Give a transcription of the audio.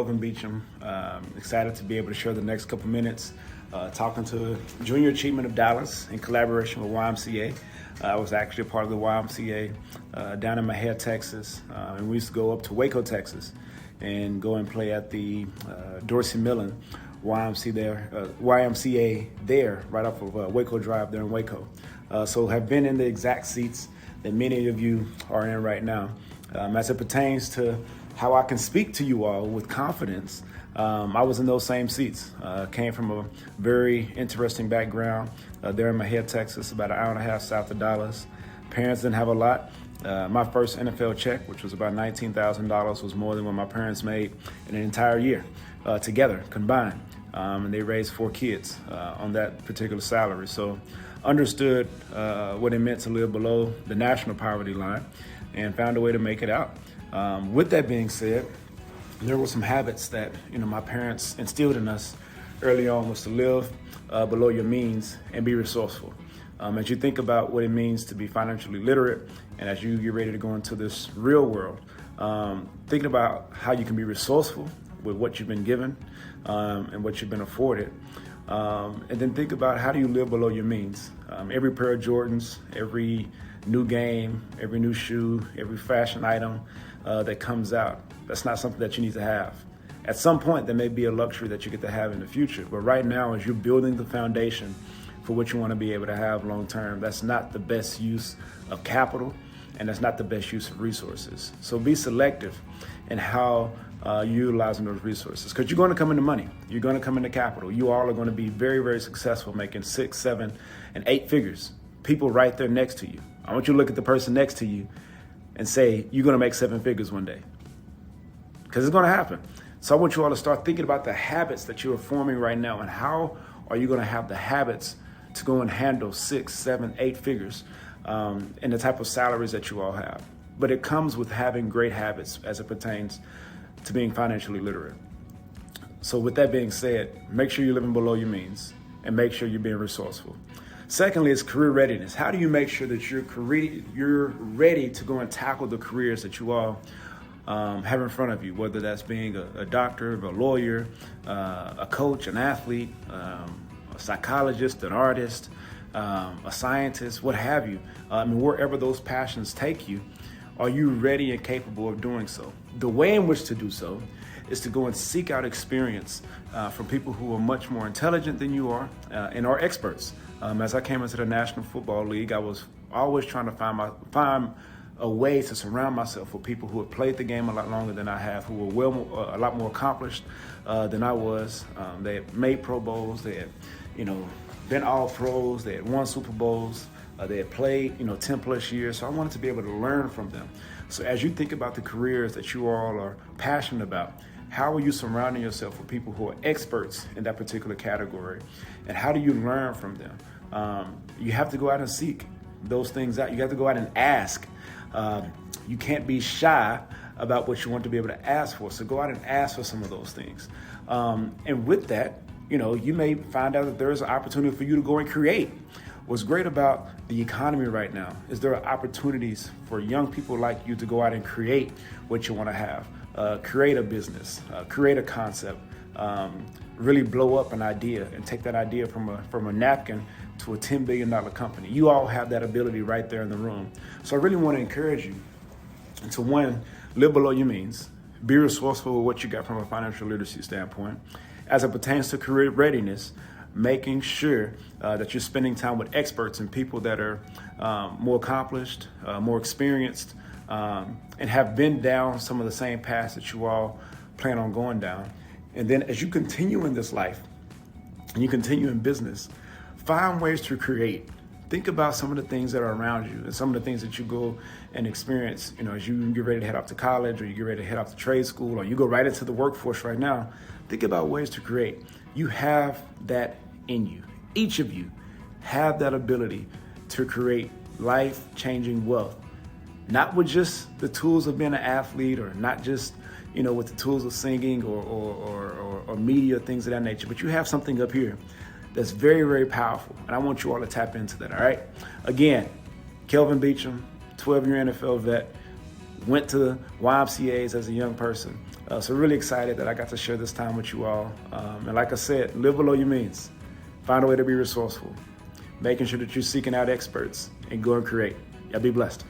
Kelvin Beachum. Excited to be able to share the next couple minutes talking to Junior Achievement of Dallas in collaboration with YMCA. I was actually a part of the YMCA down in Mahia, Texas, and we used to go up to Waco, Texas, and go and play at the Dorsey Millen YMCA there, right off of Waco Drive there in Waco. So have been in the exact seats that many of you are in right now. As it pertains to how I can speak to you all with confidence, I was in those same seats. Came from a very interesting background there in Mahia, Texas, about an hour and a half south of Dallas. Parents didn't have a lot. My first NFL check, which was about $19,000, was more than what my parents made in an entire year together, combined. And they raised 4 kids on that particular salary. So understood what it meant to live below the national poverty line and found a way to make it out. With that being said, there were some habits that my parents instilled in us early on, was to live below your means and be resourceful. As you think about what it means to be financially literate, and as you get ready to go into this real world, thinking about how you can be resourceful with what you've been given and what you've been afforded, and then think about how do you live below your means. Every pair of Jordans, every new game, every new shoe, every fashion item that comes out, that's not something that you need to have. At some point, there may be a luxury that you get to have in the future, but right now, as you're building the foundation for what you want to be able to have long term, that's not the best use of capital, and that's not the best use of resources. So be selective in how you're utilizing those resources, because you're going to come into money, you're going to come into capital. You all are going to be very, very successful, making 6, 7, and 8 figures. People right there next to you. I want you to look at the person next to you and say, you're going to make 7 figures one day, because it's going to happen. So I want you all to start thinking about the habits that you are forming right now, and how are you going to have the habits to go and handle 6, 7, 8 figures and the type of salaries that you all have. But it comes with having great habits as it pertains to being financially literate. So with that being said, make sure you're living below your means and make sure you're being resourceful. Secondly, is career readiness. How do you make sure that you're ready to go and tackle the careers that you all have in front of you, whether that's being a doctor, a lawyer, a coach, an athlete, a psychologist, an artist, a scientist, what have you. Wherever those passions take you, are you ready and capable of doing so? The way in which to do so is to go and seek out experience from people who are much more intelligent than you are and are experts. As I came into the National Football League, I was always trying to find a way to surround myself with people who had played the game a lot longer than I have, who were a lot more accomplished than I was. They had made Pro Bowls, they had, been all pros, they had won Super Bowls, they had played, 10 plus years. So I wanted to be able to learn from them. So as you think about the careers that you all are passionate about, how are you surrounding yourself with people who are experts in that particular category? And how do you learn from them? You have to go out and seek those things out. You have to go out and ask. You can't be shy about what you want to be able to ask for. So go out and ask for some of those things. And with that, you may find out that there is an opportunity for you to go and create. What's great about the economy right now is there are opportunities for young people like you to go out and create what you want to have. Create a business, create a concept, really blow up an idea and take that idea from a napkin to a $10 billion company. You all have that ability right there in the room. So I really want to encourage you to, one, live below your means, be resourceful with what you got from a financial literacy standpoint. As it pertains to career readiness, making sure that you're spending time with experts and people that are more accomplished, more experienced, and have been down some of the same paths that you all plan on going down. And then as you continue in this life and you continue in business, find ways to create. Think about some of the things that are around you and some of the things that you go and experience, as you get ready to head off to college, or you get ready to head off to trade school, or you go right into the workforce right now. Think about ways to create. You have that in you. Each of you have that ability to create life-changing wealth. Not with just the tools of being an athlete, or not just, with the tools of singing or media, things of that nature, but you have something up here that's very, very powerful. And I want you all to tap into that, all right? Again, Kelvin Beachum, 12-year NFL vet, went to YMCAs as a young person, So really excited that I got to share this time with you all. And like I said, live below your means. Find a way to be resourceful. Making sure that you're seeking out experts and go and create. Y'all be blessed.